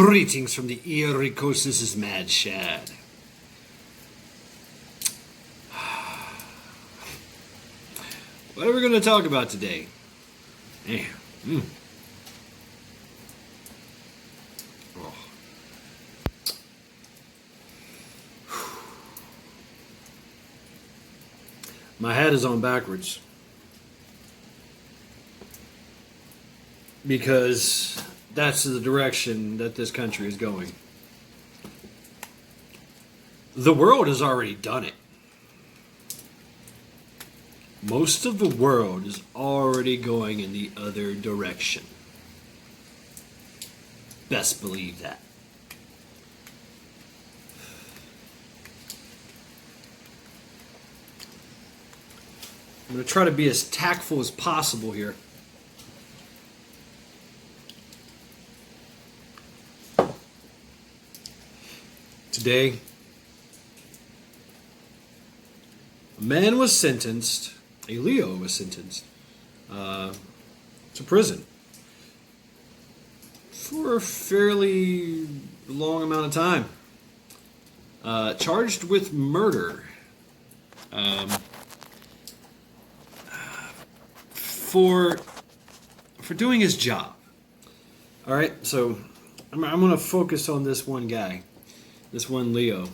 Greetings from the eerie coast. This is Mad Shad. What are we going to talk about today? Man. Oh. My hat is on backwards because that's the direction that this country is going. The world has already done it. Most of the world is already going in the other direction. Best believe that. I'm going to try to be as tactful as possible here. Today, a man was sentenced, a Leo was sentenced to prison for a fairly long amount of time. Charged with murder for doing his job. All right, so I'm going to focus on this one guy. This one Leo.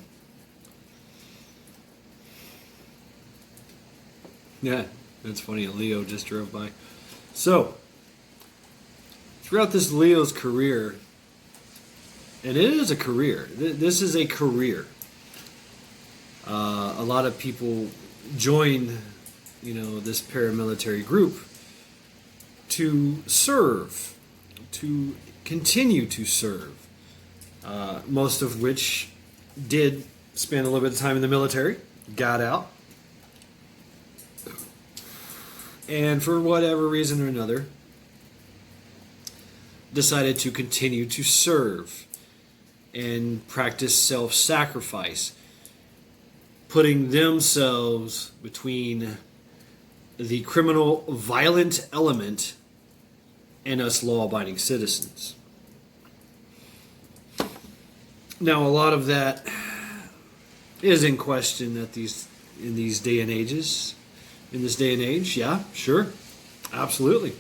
Yeah, that's funny. A Leo just drove by. So, throughout this Leo's career, and it is a career. This is a career. A lot of people join, this paramilitary group to serve, to continue to serve. Most of which did spend a little bit of time in the military, got out, and for whatever reason or another, decided to continue to serve and practice self-sacrifice, putting themselves between the criminal violent element and us law-abiding citizens. Now, a lot of that is in question in this day and age. Yeah, sure, absolutely,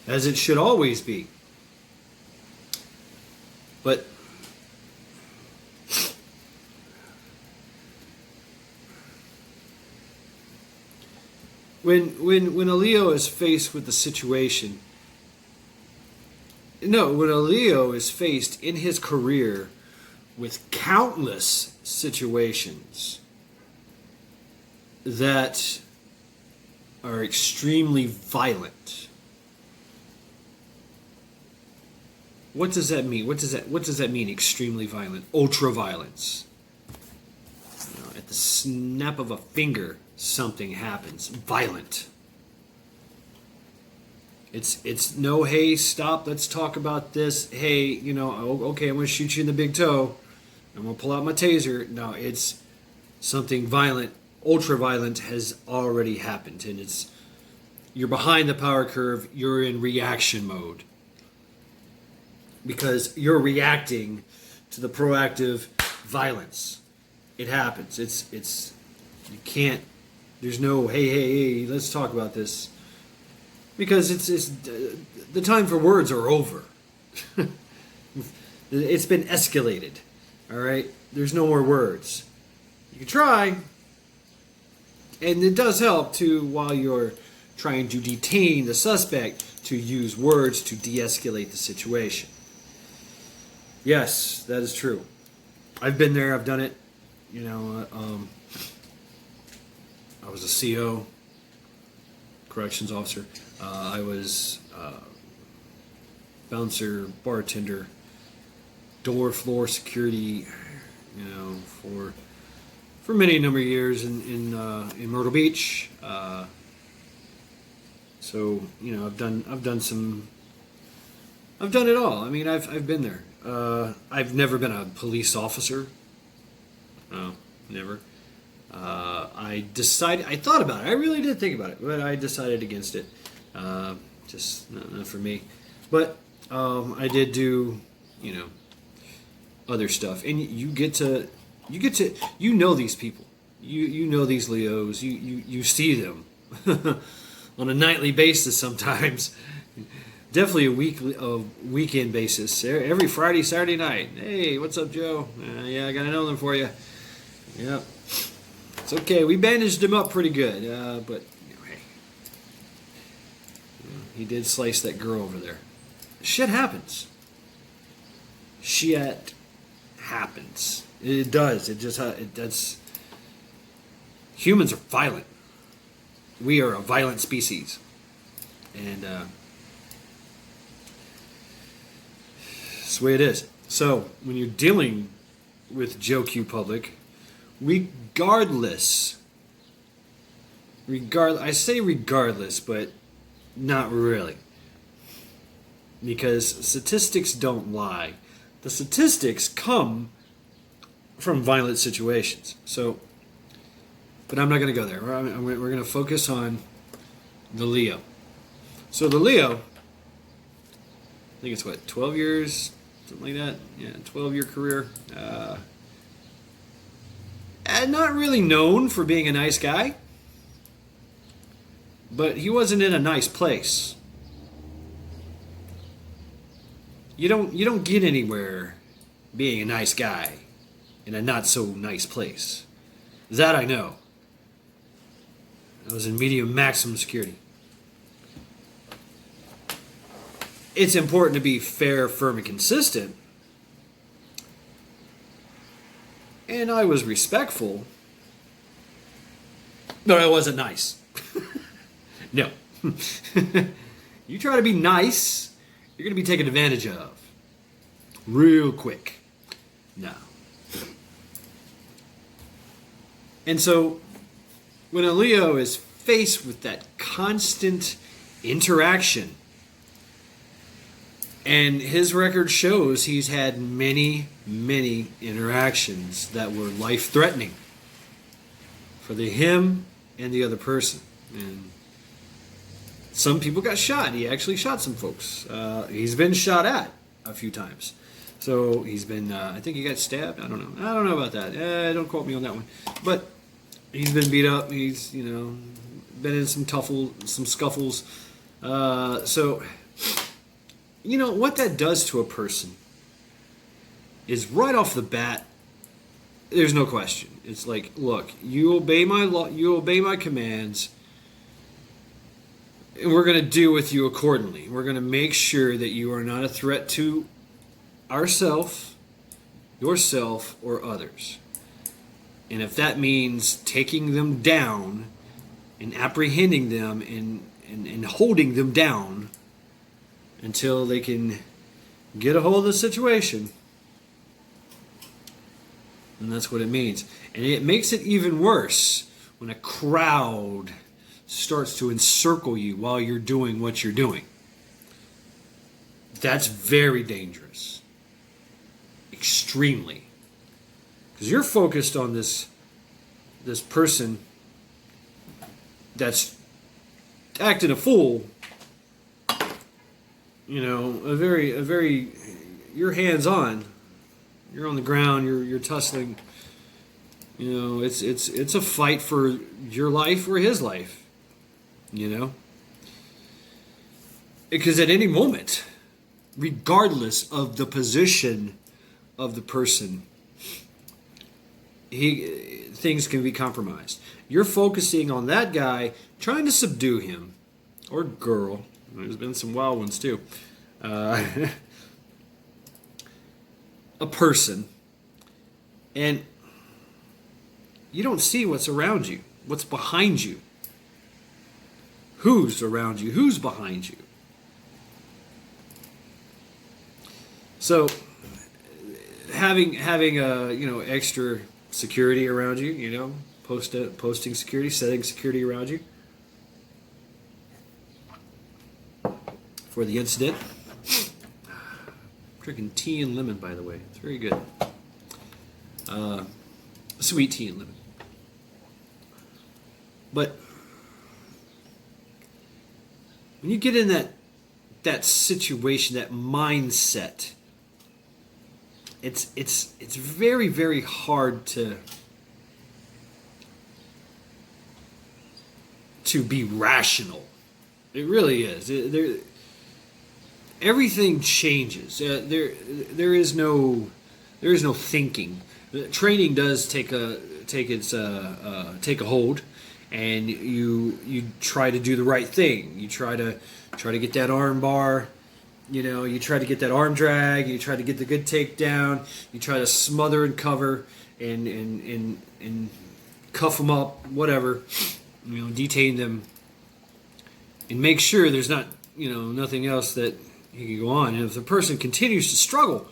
as it should always be. But when a Leo is faced with the situation, when a Leo is faced in his career with countless situations that are extremely violent. What does that mean? What does that mean, extremely violent? Ultra violence. At the snap of a finger, something happens. Violent. It's no, hey, stop, let's talk about this. Hey, okay, I'm going to shoot you in the big toe. I'm going to pull out my taser. No, it's something violent, ultra violent has already happened. And you're behind the power curve. You're in reaction mode. Because you're reacting to the proactive violence. It happens. You can't, there's no, hey, let's talk about this. Because it's the time for words are over. It's been escalated. All right? There's no more words. You can try. And it does help, too, while you're trying to detain the suspect, to use words to de-escalate the situation. Yes, that is true. I've been there. I've done it. I was a CO, corrections officer. I was bouncer, bartender, door floor security, for many number of years in Myrtle Beach. So I've done it all. I mean, I've been there. I've never been a police officer. No, never. I thought about it. I really did think about it, but I decided against it. Just not for me. But I did do, other stuff, and you know these people, you know these Leos, you see them on a nightly basis sometimes. Definitely a weekend basis. Every Friday, Saturday night. Hey, what's up, Joe? Yeah, I got another one for you. Yep. It's okay. We bandaged him up pretty good, but hey, he did slice that girl over there. Shit happens. Shit happens. It does. That's. Humans are violent. We are a violent species, and that's the way it is. So when you're dealing with Joe Q Public, regardless, I say regardless, but not really, because statistics don't lie. The statistics come from violent situations. So, but I'm not going to go there. We're going to focus on the Leo. So the Leo, I think it's what, 12 years, something like that. Yeah, 12-year career. And not really known for being a nice guy, but he wasn't in a nice place. You don't get anywhere being a nice guy in a not so nice place. That I know. I was in medium maximum security. It's important to be fair, firm, and consistent. And I was respectful, but I wasn't nice. No. You try to be nice, you're going to be taken advantage of. Real quick. No. And so, when a Leo is faced with that constant interaction, and his record shows he's had many, many interactions that were life-threatening for him and the other person. And some people got shot. He actually shot some folks. He's been shot at a few times. So he's been, I think he got stabbed. I don't know about that. Don't quote me on that one. But he's been beat up. He's, been in some scuffles. So, what that does to a person is right off the bat, there's no question. It's like, look, you obey my law, you obey my commands, and we're going to deal with you accordingly. We're going to make sure that you are not a threat to ourself, yourself, or others. And if that means taking them down and apprehending them and holding them down until they can get a hold of the situation, and that's what it means. And it makes it even worse when a crowd starts to encircle you while you're doing what you're doing. That's very dangerous. Extremely. Because you're focused on this person that's acting a fool. A very, you're hands-on. You're on the ground. You're tussling. It's a fight for your life or his life. Because at any moment, regardless of the position of the person, things can be compromised. You're focusing on that guy, trying to subdue him or girl. There's been some wild ones too. A person, and you don't see what's around you, what's behind you, who's around you, who's behind you. So having extra security around you, posting security, setting security around you for the incident. Drinking tea and lemon, by the way. It's very good. Sweet tea and lemon. But when you get in that situation, that mindset, it's very, very hard to be rational. It really is. Everything changes. There is no thinking. Training does take a hold, and you try to do the right thing. You try to get that arm bar. You try to get that arm drag. You try to get the good takedown. You try to smother and cover and cuff them up, whatever. Detain them, and make sure there's not nothing else that you can go on. And if the person continues to struggle,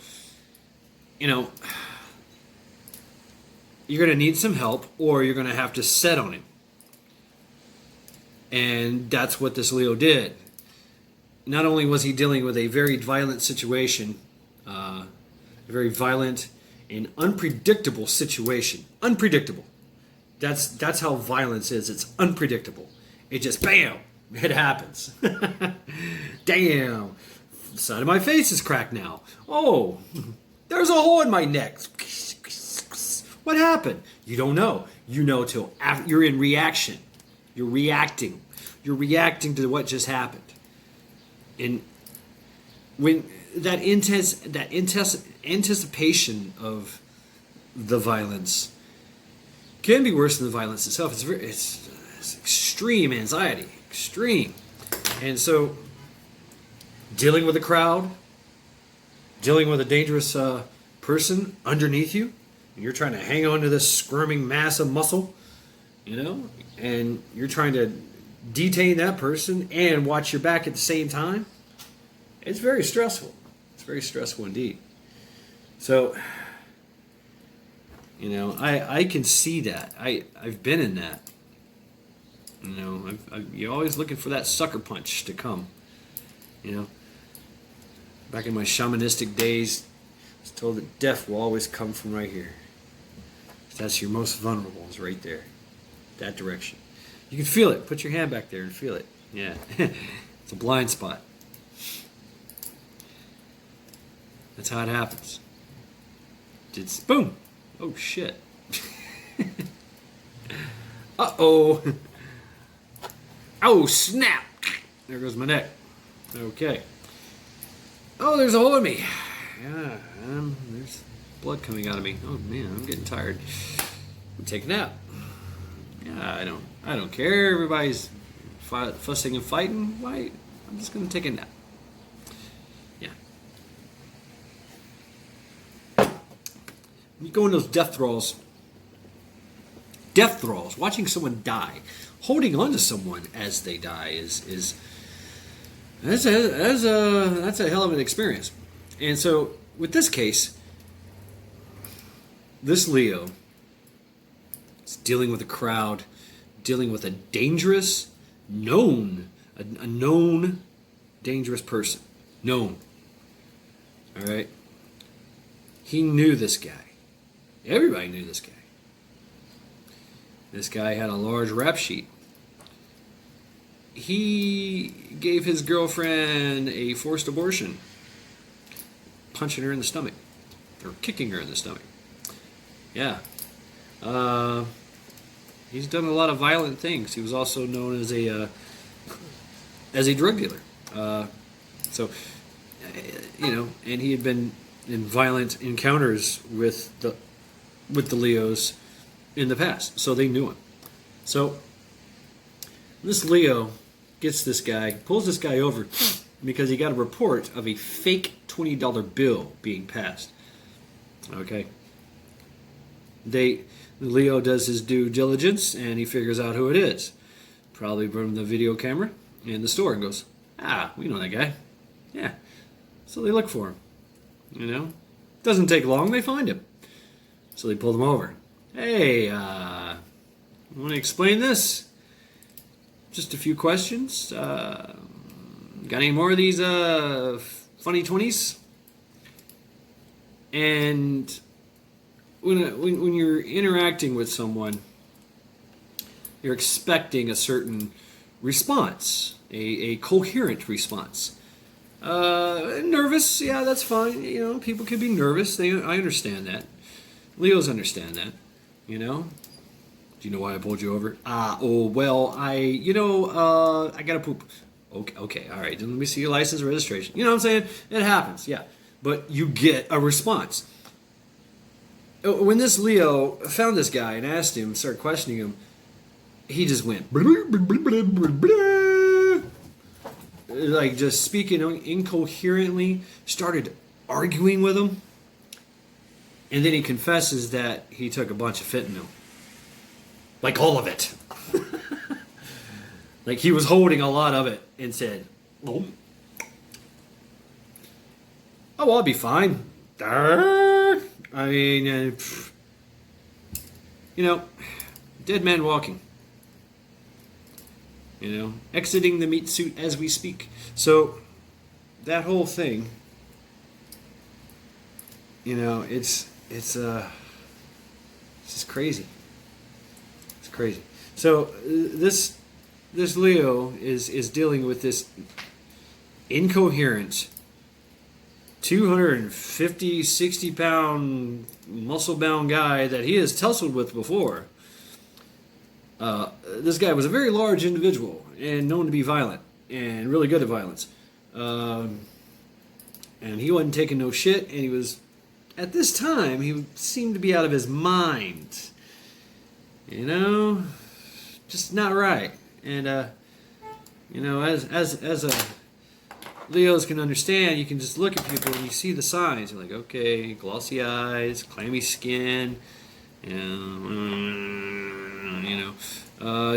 you're going to need some help, or you're going to have to set on him. And that's what this Leo did. Not only was he dealing with a very violent situation, a very violent and unpredictable situation. Unpredictable. That's how violence is. It's unpredictable. It just, bam, it happens. Damn. The side of my face is cracked now. Oh, there's a hole in my neck. What happened? You don't know. You know till after you're in reaction. You're reacting. You're reacting to what just happened. And when that anticipation of the violence can be worse than the violence itself. It's extreme anxiety, extreme. And so, dealing with a crowd, dealing with a dangerous person underneath you, and you're trying to hang on to this squirming mass of muscle, and you're trying to detain that person and watch your back at the same time. It's very stressful. It's very stressful indeed. So, I can see that. I've been in that. You're always looking for that sucker punch to come. Back in my shamanistic days, I was told that death will always come from right here. That's your most vulnerable, is right there. That direction. You can feel it. Put your hand back there and feel it. Yeah. It's a blind spot. That's how it happens. Boom. Oh, shit. Uh-oh. Oh, snap. There goes my neck. Okay. Oh, there's a hole in me. Yeah, there's blood coming out of me. Oh, man, I'm getting tired. I'm taking a nap. Yeah, I don't care. Everybody's fussing and fighting. Why? I'm just going to take a nap. Yeah. You go in those death thralls. Death thralls. Watching someone die, holding on to someone as they die is that's a hell of an experience. And so with this case, this Leo is dealing with a crowd, dealing with a dangerous, known dangerous person. Known. All right? He knew this guy. Everybody knew this guy. This guy had a large rap sheet. He gave his girlfriend a forced abortion, punching her in the stomach, or kicking her in the stomach. Yeah. He's done a lot of violent things. He was also known as a drug dealer. And he had been in violent encounters with the Leos in the past, so they knew him. So this Leo gets this guy, pulls this guy over because he got a report of a fake $20 bill being passed. Okay. Leo does his due diligence and he figures out who it is. Probably from the video camera in the store, and goes, we know that guy. Yeah. So they look for him. Doesn't take long, they find him. So they pull him over. Hey, want to explain this? Just a few questions. Got any more of these funny 20s? And when you're interacting with someone, you're expecting a certain response, a coherent response. Nervous, yeah, that's fine. You know, people can be nervous. I understand that. Leos understand that. You know. Do you know why I pulled you over? Well, I gotta poop. Okay, all right. Then let me see your license registration. You know what I'm saying? It happens, yeah. But you get a response. When this Leo found this guy and asked him, started questioning him, he just went like just speaking incoherently, started arguing with him, and then he confesses that he took a bunch of fentanyl. Like all of it. Like he was holding a lot of it and said, oh, I'll be fine. I mean, dead man walking. Exiting the meat suit as we speak. So, that whole thing, it's just crazy. Crazy. So this Leo is dealing with this incoherent 250, 60-pound muscle-bound guy that he has tussled with before. This guy was a very large individual and known to be violent and really good at violence. And he wasn't taking no shit, and he was, at this time, he seemed to be out of his mind. Just not right. And as a Leos can understand, you can just look at people and you see the signs. You're like, okay, glossy eyes, clammy skin,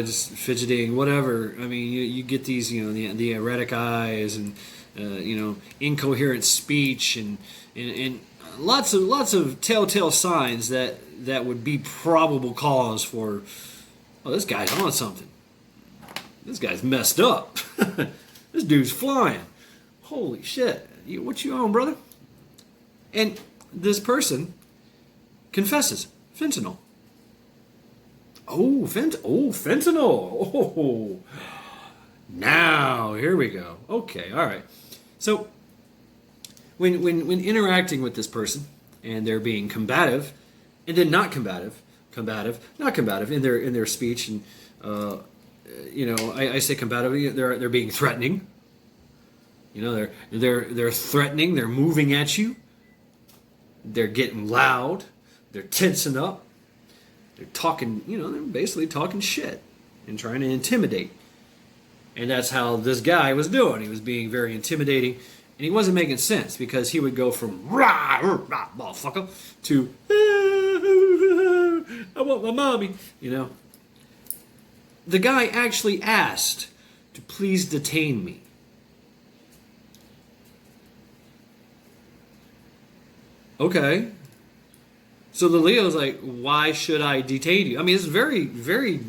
just fidgeting, whatever. I mean, you get these, the erratic eyes and incoherent speech and lots of telltale signs that would be probable cause for, oh, this guy's on something. This guy's messed up. This dude's flying. Holy shit. What you on, brother? And this person confesses. Fentanyl. Fentanyl. Oh. Now, here we go. Okay, all right. So, when interacting with this person, and they're being combative, and then not combative, not combative in their speech, and I say combative. They're being threatening. They're threatening. They're moving at you. They're getting loud. They're tensing up. They're talking. They're basically talking shit and trying to intimidate. And that's how this guy was doing. He was being very intimidating. And he wasn't making sense because he would go from rah, motherfucker to I want my mommy. The guy actually asked to please detain me. Okay. So the Leo's like, why should I detain you? I mean, it's very, very,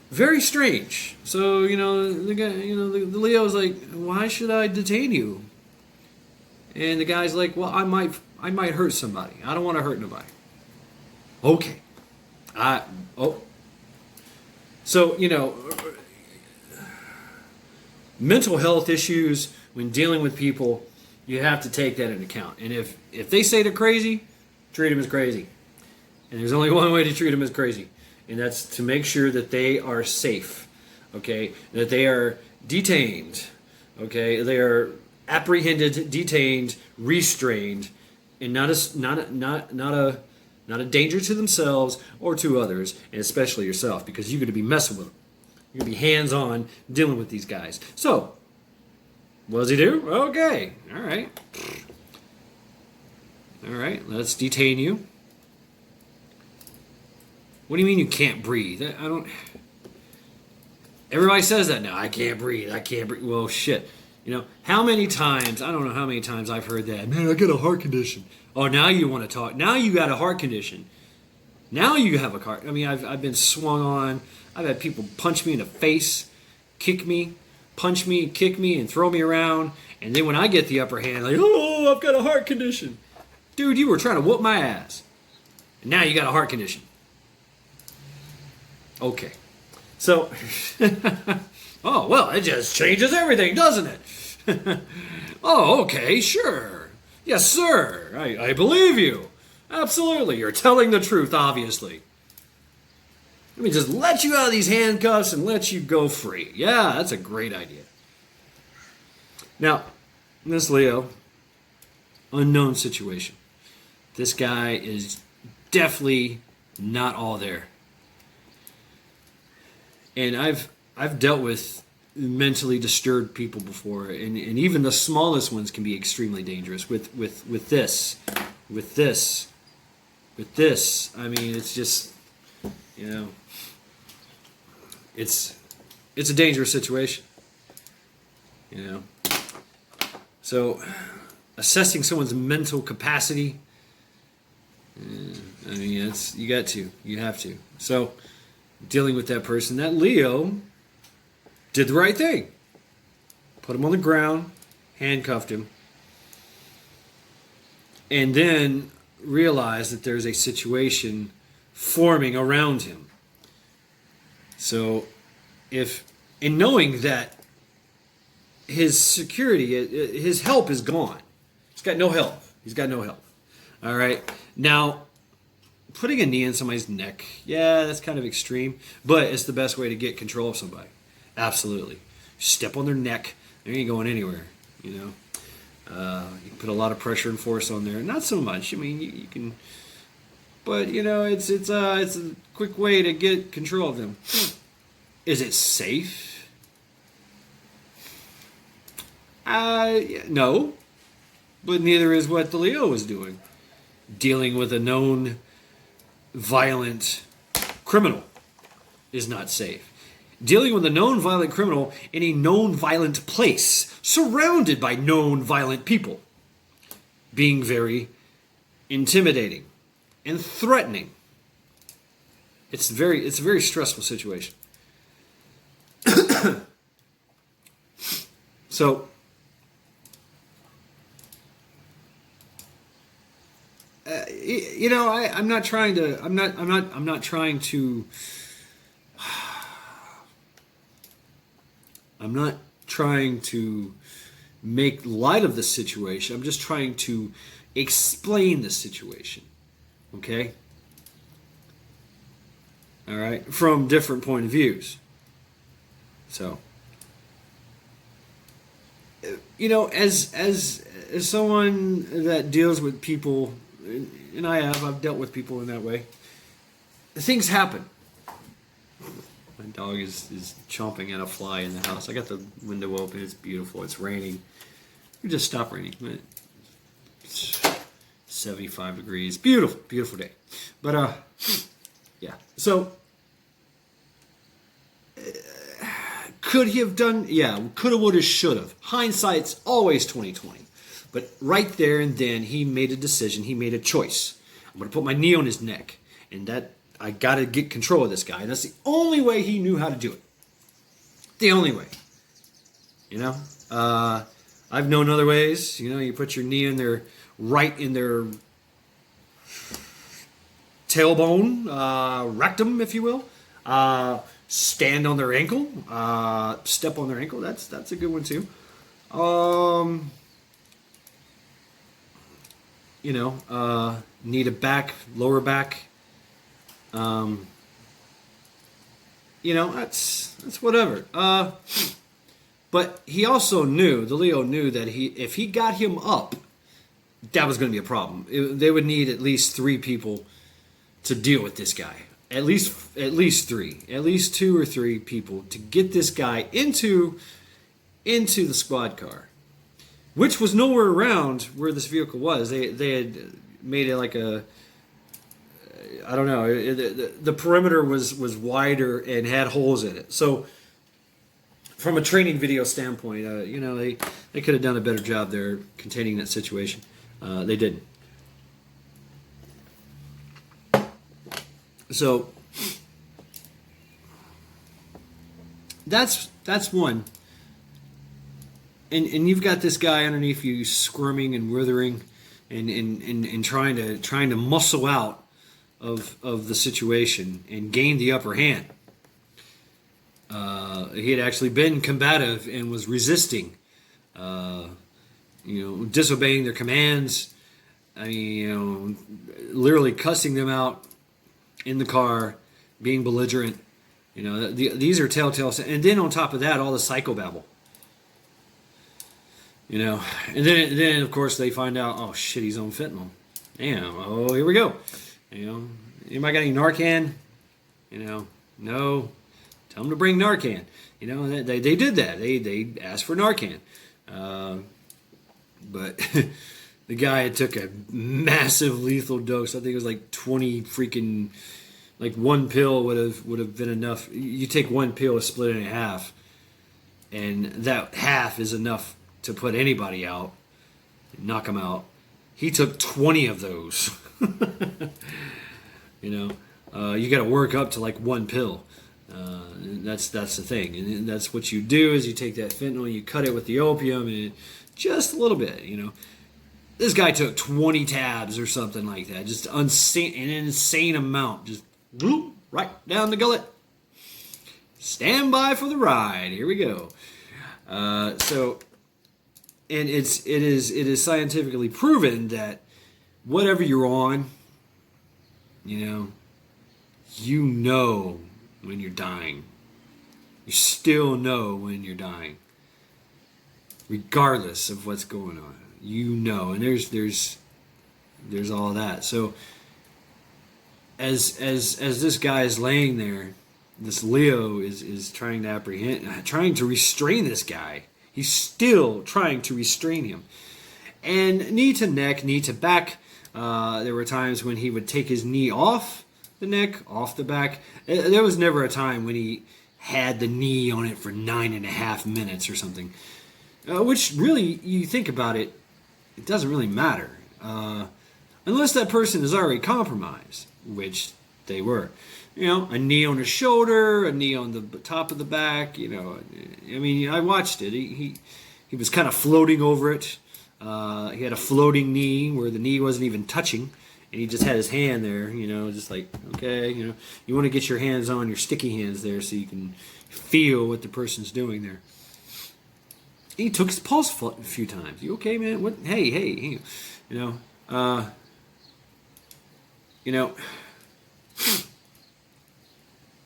very strange. So, the guy, the Leo's like, why should I detain you? And the guy's like, well, I might hurt somebody. I don't want to hurt nobody. Okay. So, mental health issues when dealing with people, you have to take that into account. And if they say they're crazy, treat them as crazy. And there's only one way to treat them as crazy. And that's to make sure that they are safe, okay? That they are detained, okay? They are apprehended, detained, restrained, and not a danger to themselves or to others, and especially yourself, because you're going to be messing with them. You're going to be hands-on dealing with these guys. So, what does he do? Okay, all right. All right, let's detain you. What do you mean you can't breathe? I don't... Everybody says that now. I can't breathe. Well, shit. How many times, I don't know how many times I've heard that. Man, I got a heart condition. Oh, now you want to talk. Now you got a heart condition. Now you have a heart. I mean, I've been swung on. I've had people punch me in the face, kick me, punch me, kick me, and throw me around. And then when I get the upper hand, like, oh, I've got a heart condition. Dude, you were trying to whoop my ass. And now you got a heart condition. Okay. So, oh, well, it just changes everything, doesn't it? Oh, okay, sure. Yes, sir. I believe you. Absolutely. You're telling the truth, obviously. Let me just let you out of these handcuffs and let you go free. Yeah, that's a great idea. Now, this Leo, unknown situation. This guy is definitely not all there. And I've dealt with mentally disturbed people before, and even the smallest ones can be extremely dangerous. With this, with this, with this. I mean, it's just, you know, it's a dangerous situation. You know, so assessing someone's mental capacity. I mean, you have to. So dealing with that person, that Leo did the right thing. Put him on the ground, handcuffed him, and then realized that there's a situation forming around him. So, in knowing that his security, his help is gone. He's got no help. All right. Now, putting a knee in somebody's neck, yeah, that's kind of extreme, but it's the best way to get control of somebody. Absolutely. Step on their neck. They ain't going anywhere, you know. You can put a lot of pressure and force on there. Not so much. I mean, you can, but you know, it's a quick way to get control of them. Is it safe? No, but neither is what the Leo was doing. Dealing with a known violent criminal is not safe. Dealing with a known violent criminal in a known violent place, surrounded by known violent people, being very intimidating and threatening. It's a very stressful situation. So, you know, I'm not trying to make light of the situation. I'm just trying to explain the situation. Okay? All right? From different point of views. So, you know, as someone that deals with people, and I've dealt with people in that way, things happen. My dog is chomping at a fly in the house. I got the window open. It's beautiful. It's raining. We just stopped raining. It's 75 degrees. Beautiful, beautiful day. But yeah. So could he have done? Yeah, coulda, woulda, shoulda. Hindsight's always 20/20. But right there and then, he made a decision. He made a choice. I'm going to put my knee on his neck, and that I got to get control of this guy. And that's the only way he knew how to do it. The only way. You know? I've known other ways. You know, you put your knee in their tailbone, rectum, if you will. Stand on their ankle. Step on their ankle. That's a good one, too. You know, knee to back, lower back. You know, that's whatever. But he also knew, the Leo knew that if he got him up, that was going to be a problem. They would need at least 3 people to deal with this guy. At least 3. At least 2 or 3 people to get this guy into the squad car, which was nowhere around where this vehicle was. They had made it like a, I don't know, the perimeter was wider and had holes in it. So from a training video standpoint, you know, they could have done a better job there containing that situation. They didn't. So that's one. And you've got this guy underneath you squirming and withering and trying to muscle out of the situation and gain the upper hand. He had actually been combative and was resisting disobeying their commands. I mean, literally cussing them out in the car, being belligerent. These are telltale. And then on top of that, all the psychobabble. And then of course they find out, oh shit, he's on fentanyl. Damn, oh, here we go. Anybody got any Narcan? No. Tell them to bring Narcan. They did that. They asked for Narcan. But the guy took a massive lethal dose. I think it was like 20 freaking, like one pill would have been enough. You take one pill, split it in half, and that half is enough to put anybody out, knock them out. He took 20 of those. You got to work up to like one pill. That's the thing, and that's what you do is you take that fentanyl, you cut it with the opium, and just a little bit. This guy took 20 tabs or something like that, just an insane amount, just right down the gullet. Stand by for the ride. Here we go. And it is scientifically proven that whatever you're on, you know when you're dying. You still know when you're dying, regardless of what's going on. And there's all that. So as this guy is laying there, this Leo is trying to restrain this guy. He's still trying to restrain him. And knee to neck, knee to back. There were times when he would take his knee off the neck, off the back. There was never a time when he had the knee on it for 9.5 minutes or something. Which really, you think about it, it doesn't really matter. Unless that person is already compromised, which they were. A knee on the shoulder, a knee on the top of the back. I watched it. He was kind of floating over it. He had a floating knee where the knee wasn't even touching, and he just had his hand there. Just like, okay. You want to get your hands on your sticky hands there so you can feel what the person's doing there. He took his pulse a few times. You okay, man? What? Hey.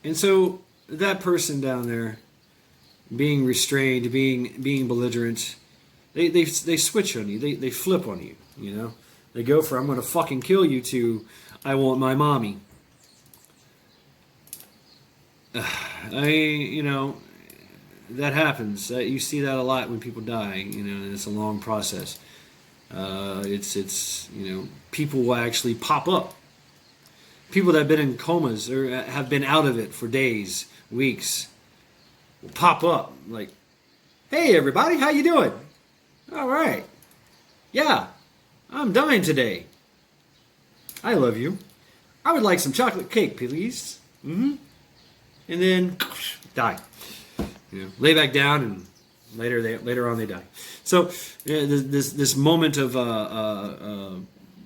And so that person down there, being restrained, being belligerent, they switch on you. They flip on you. They go from I'm gonna fucking kill you to I want my mommy. That happens. You see that a lot when people die. And it's a long process. It's people will actually pop up. People that have been in comas or have been out of it for days, weeks, will pop up like, "Hey, everybody, how you doing? All right. Yeah, I'm dying today. I love you. I would like some chocolate cake, please." And then die. Lay back down, and later on they die. So this moment of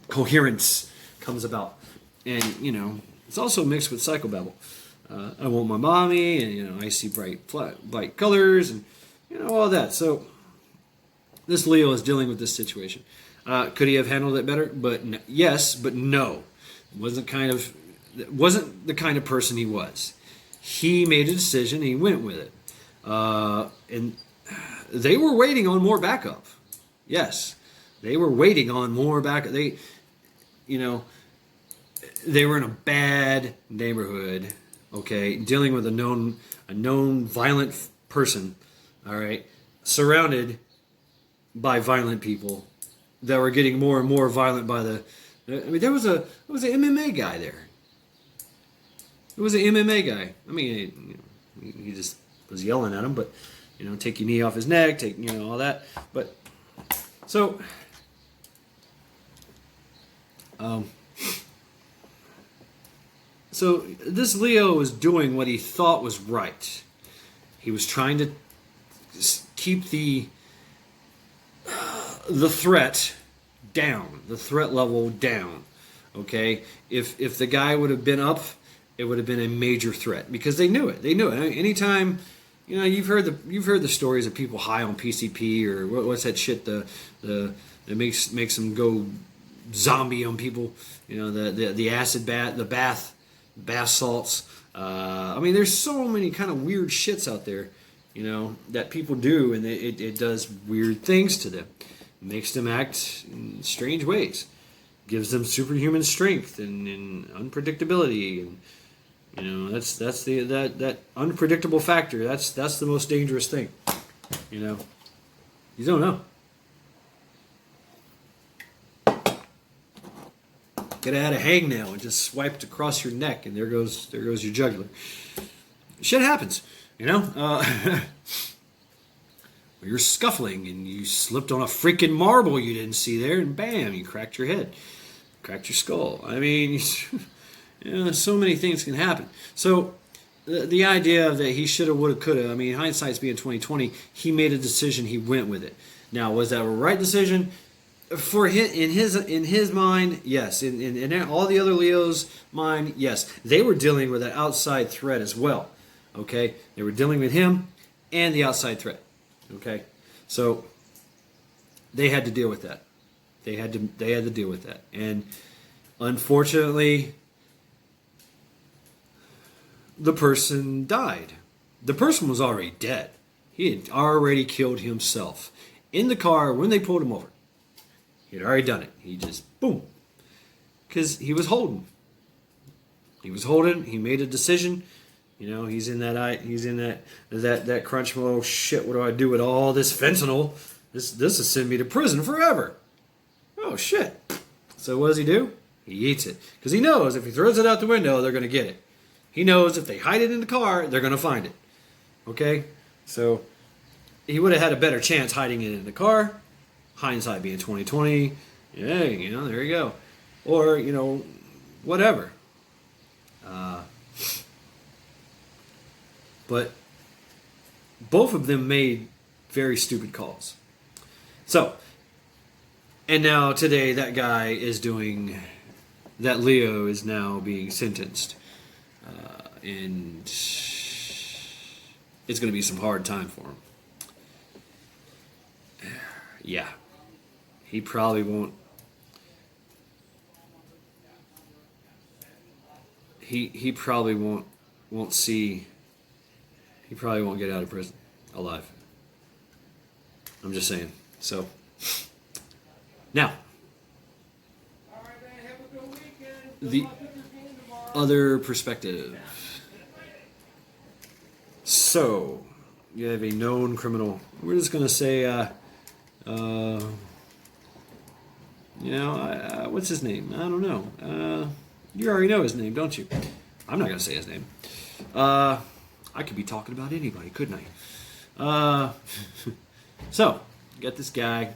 coherence comes about. And, it's also mixed with psychobabble. I want my mommy, and, I see bright colors, and, all that. So this Leo is dealing with this situation. Could he have handled it better? Yes, but no. It wasn't the kind of person he was. He made a decision, and he went with it. And they were waiting on more backup. Yes, they were waiting on more backup. They were in a bad neighborhood, okay, dealing with a known violent person, all right, surrounded by violent people that were getting more and more violent by there was an MMA guy there. It was an MMA guy. He just was yelling at him, but, take your knee off his neck, take, all that. But, so, So this Leo was doing what he thought was right. He was trying to keep the threat down, the threat level down. Okay, if the guy would have been up, it would have been a major threat because they knew it. They knew it. Anytime, You know, you've heard the stories of people high on PCP or what's that shit that makes them go zombie on people. You know, the acid bath, the bath salts. I mean, there's so many kind of weird shits out there, you know, that people do, and it does weird things to them, makes them act in strange ways, gives them superhuman strength and unpredictability, and you know that's that unpredictable factor. That's the most dangerous thing. You know, you don't know. Could have had a hangnail and just swiped across your neck, and there goes your jugular. Shit happens, you know. You're scuffling and you slipped on a freaking marble you didn't see there, and bam, you cracked your head, cracked your skull. I mean, you know, so many things can happen. So the idea that he shoulda, woulda, coulda. I mean, hindsight's being 20/20. He made a decision. He went with it. Now, was that a right decision? For in his mind, yes. In all the other Leos' mind, yes. They were dealing with an outside threat as well. Okay, they were dealing with him and the outside threat. Okay, so they had to deal with that. They had to deal with that, and unfortunately, the person died. The person was already dead. He had already killed himself in the car when they pulled him over. He had already done it. He just boom, because he was holding. He was holding. He made a decision. You know, he's in that crunch mode. Oh, shit, what do I do with all this fentanyl? This will send me to prison forever. Oh shit. So what does he do? He eats it. Because he knows if he throws it out the window, they're going to get it. He knows if they hide it in the car, they're going to find it. Okay? So he would have had a better chance hiding it in the car. Hindsight being 20/20. Yeah, you know, there you go. Or, you know, whatever. But both of them made very stupid calls. So, and now today that guy is doing, that Leo is now being sentenced. And it's going to be some hard time for him. Yeah. He probably won't. He probably won't see. He probably won't get out of prison alive. I'm just saying. So now the other perspective. So you have a known criminal. We're just gonna say, what's his name? I don't know. You already know his name, don't you? I'm not gonna say his name. I could be talking about anybody, couldn't I? So, you got this guy,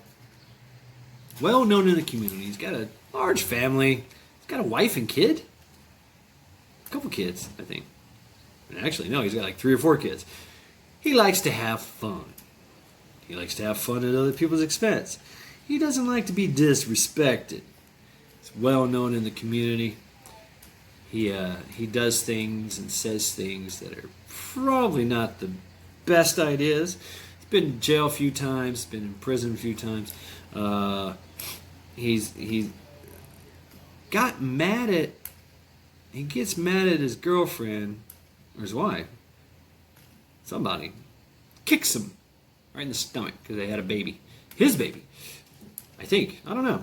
well known in the community. He's got a large family. He's got a wife and kid. A couple kids, I think. Actually, no, he's got like 3 or 4 kids. He likes to have fun. He likes to have fun at other people's expense. He doesn't like to be disrespected. He's well known in the community. He does things and says things that are probably not the best ideas. He's been in jail a few times, been in prison a few times. He got mad at, he gets mad at his girlfriend, or his wife, somebody, kicks him right in the stomach because they had a baby. His baby, I think. I don't know.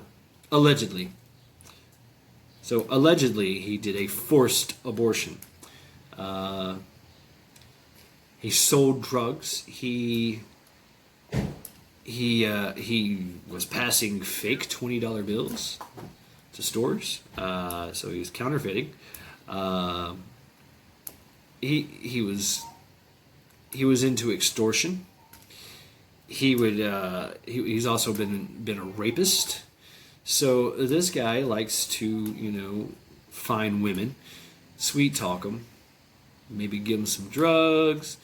Allegedly. So allegedly, he did a forced abortion. He sold drugs. He was passing fake $20 bills to stores. So he was counterfeiting. He was into extortion. He's also been a rapist. So this guy likes to, find women, sweet talk them, maybe give them some drugs,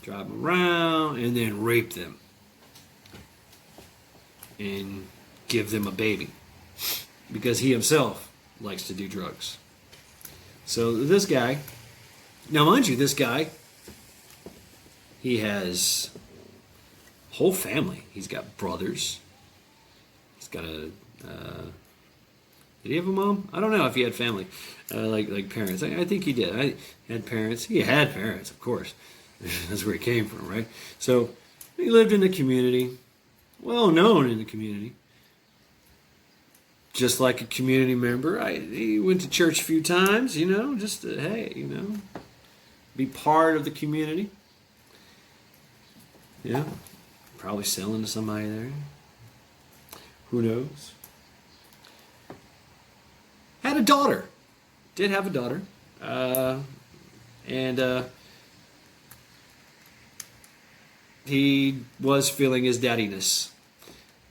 drive them around, and then rape them. And give them a baby. Because he himself likes to do drugs. So this guy, now mind you, this guy, He has whole family. He's got brothers. He's got a. Did he have a mom? I don't know if he had family, like parents. I think he did. I had parents. He had parents, of course. That's where he came from, right? So he lived in the community, well known in the community. Just like a community member, he went to church a few times, just to, hey, be part of the community. Yeah, probably selling to somebody there. Who knows? Had a daughter. Did have a daughter. And he was feeling his daddiness.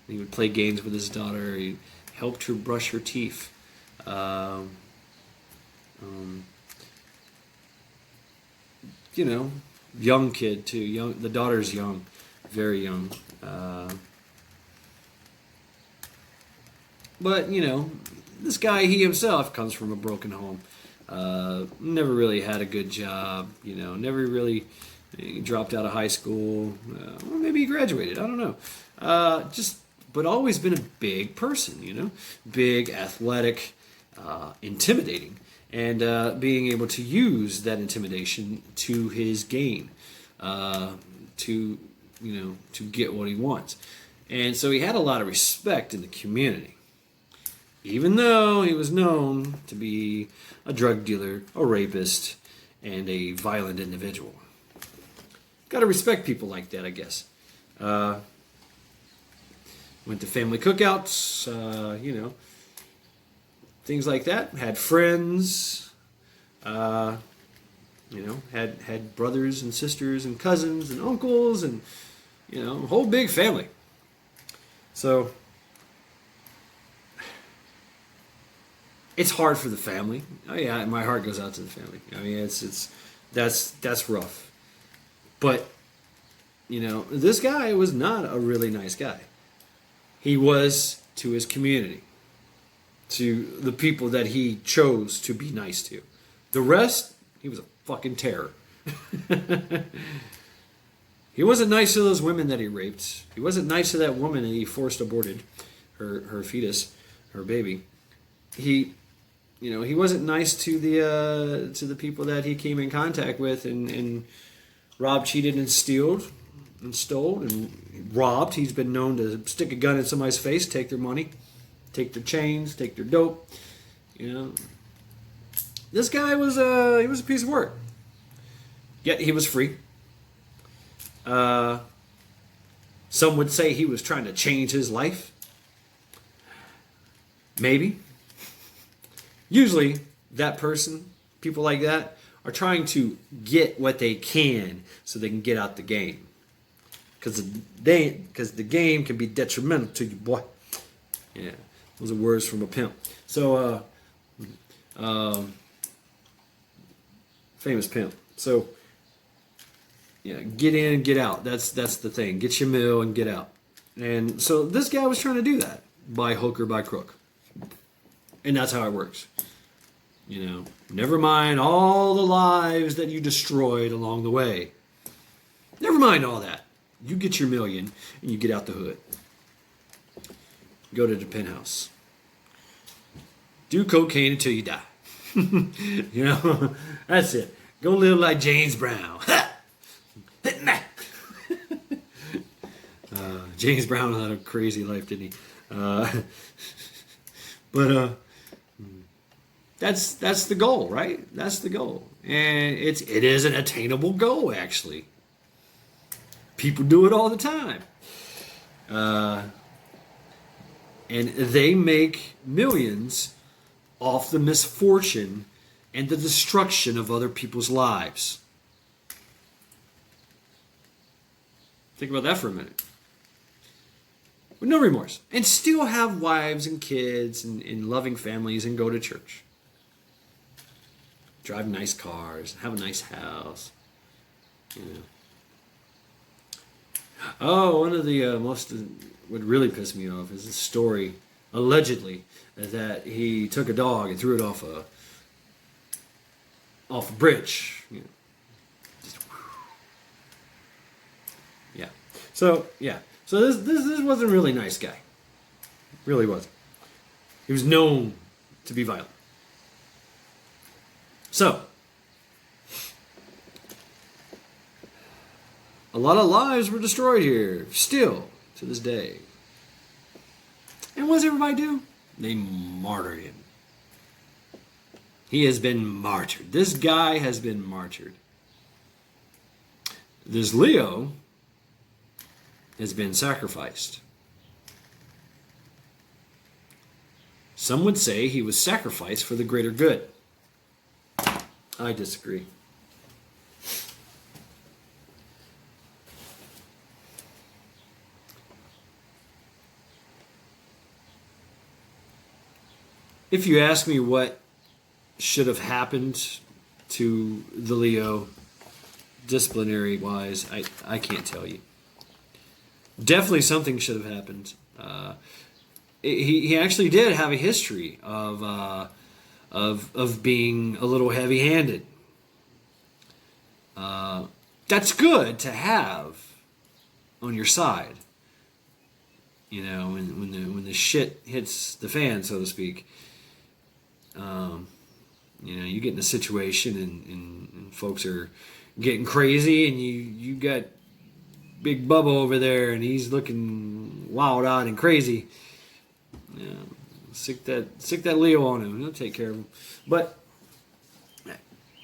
He would play games with his daughter. He helped her brush her teeth. Young kid too. The daughter's young, very young. But this guy, he himself comes from a broken home. Never really had a good job. Never really dropped out of high school. Or maybe he graduated. I don't know. But always been a big person. Big, athletic, intimidating, and being able to use that intimidation to his gain, to get what he wants. And so he had a lot of respect in the community, even though he was known to be a drug dealer, a rapist, and a violent individual. Got to respect people like that, I guess. Went to family cookouts, things like that. Had friends, had brothers and sisters and cousins and uncles and, a whole big family. So it's hard for the family. Oh yeah, my heart goes out to the family. I mean, that's rough. But, this guy was not a really nice guy. He was to his community, to the people that he chose to be nice to. The rest, he was a fucking terror. He wasn't nice to those women that he raped. He wasn't nice to that woman that he forced aborted her fetus, her baby. He wasn't nice to the people that he came in contact with and robbed, cheated, and stole and robbed. He's been known to stick a gun in somebody's face, take their money, take their chains, take their dope. This guy was he was a piece of work. Yet he was free. Some would say he was trying to change his life. Maybe. Usually, that person, people like that, are trying to get what they can so they can get out the game. Because the game can be detrimental to you, boy. Yeah, those are words from a pimp. So, famous pimp. So, yeah, get in and get out. That's the thing. Get your meal and get out. And so this guy was trying to do that by hook or by crook. And that's how it works. Never mind all the lives that you destroyed along the way. Never mind all that. You get your million and you get out the hood. Go to the penthouse. Do cocaine until you die. That's it. Go live like James Brown. James Brown had a crazy life, didn't he? But that's the goal, right? That's the goal, and it is an attainable goal, actually. People do it all the time, and they make millions off the misfortune and the destruction of other people's lives. Think about that for a minute. With no remorse. And still have wives and kids and loving families and go to church. Drive nice cars. Have a nice house. Oh, one of the most... What really pissed me off is the story, allegedly, that he took a dog and threw it off a bridge. So yeah. So this wasn't a really nice guy. Really wasn't. He was known to be violent. So a lot of lives were destroyed here, still to this day. And what does everybody do? They martyr him. He has been martyred. This guy has been martyred. This Leo has been sacrificed. Some would say he was sacrificed for the greater good. I disagree. If you ask me what should have happened to the Leo disciplinary wise, I can't tell you. Definitely something should have happened. He actually did have a history of being a little heavy-handed. That's good to have on your side. You know, when the shit hits the fan, so to speak. You know, you get in a situation and folks are getting crazy, and you got Big Bubba over there, and he's looking wild-eyed and crazy. Yeah, stick that Leo on him. He'll take care of him. But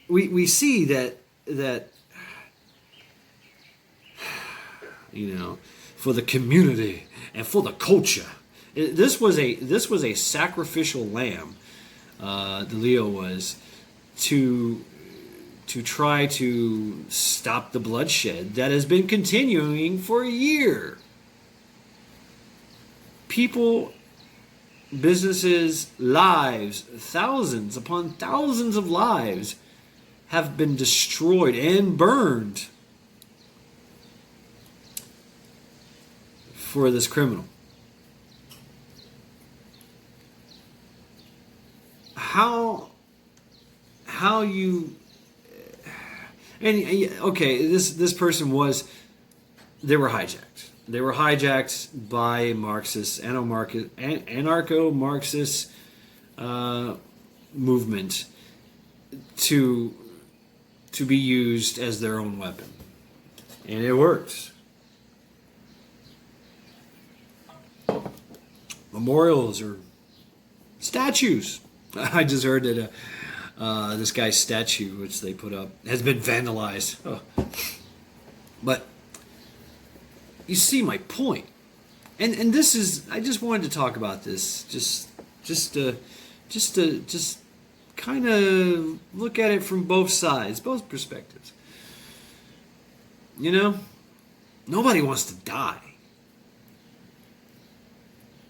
we see that you know, for the community and for the culture, this was a sacrificial lamb. The Leo was to try to stop the bloodshed that has been continuing for a year. People, businesses, lives, thousands upon thousands of lives have been destroyed and burned for this criminal. How you, and okay, this person was, they were hijacked. They were hijacked by Marxists, anarcho-Marxist movement to be used as their own weapon, and it works. Memorials or statues. I just heard that this guy's statue, which they put up, has been vandalized. Oh. But you see my point, and this is, I just wanted to talk about this, just kind of look at it from both sides, both perspectives. You know, nobody wants to die.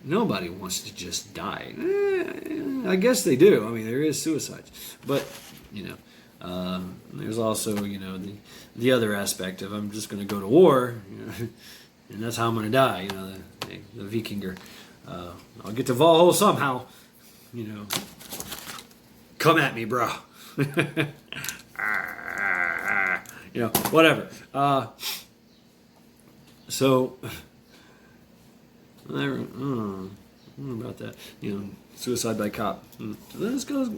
Nobody wants to just die. I guess they do. I mean, there is suicide, but you know, there's also, you know, the other aspect of, I'm just going to go to war, you know, and that's how I'm going to die. You know, the Vikinger. I'll get to Valhalla somehow. You know, come at me, bro. You know, whatever. So. I don't know about that. You know, suicide by cop. Do those guys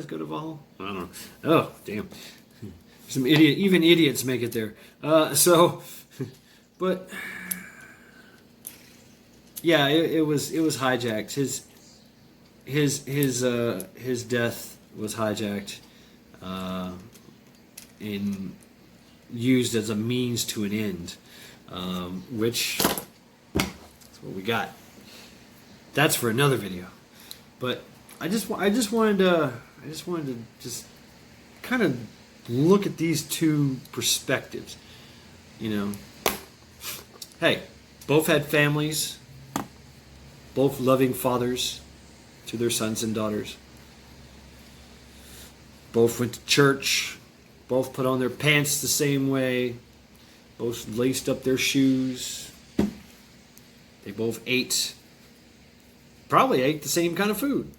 go to Valhalla? I don't know. Oh, damn. Some idiot. Even idiots make it there. But yeah, it was hijacked. His death was hijacked, and used as a means to an end, which. What we got. That's for another video. But I just wanted to just kind of look at these two perspectives. You know, hey, both had families, both loving fathers to their sons and daughters. Both went to church, both put on their pants the same way, both laced up their shoes. They both probably ate the same kind of food.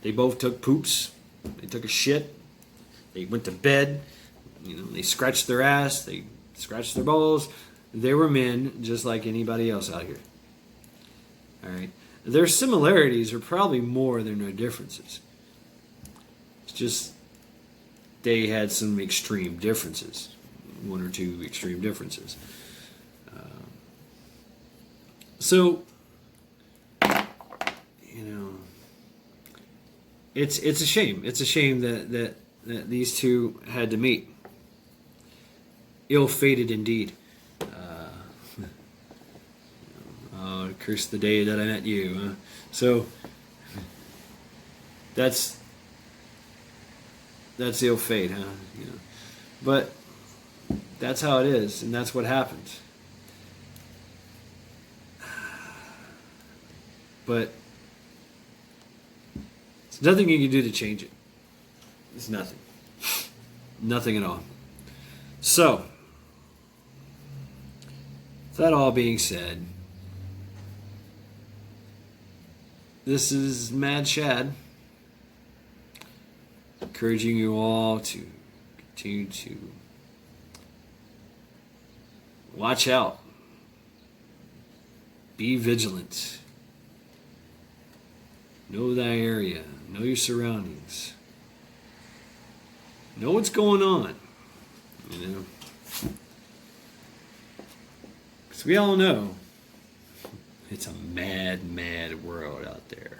They both took poops. They took a shit. They went to bed. You know, they scratched their ass. They scratched their balls. They were men just like anybody else out here. All right. Their similarities are probably more than their differences. It's just they had some extreme differences, one or two extreme differences. So, you know, it's a shame. It's a shame that these two had to meet. Ill-fated indeed. Oh, curse the day that I met you. Huh? So that's ill fate, huh? You know, but that's how it is, and that's what happens. But there's nothing you can do to change it. There's nothing. Nothing at all. So, with that all being said, this is Mad Shad, encouraging you all to continue to watch out, be vigilant, know thy area, know your surroundings, know what's going on, you know, because we all know it's a mad, mad world out there.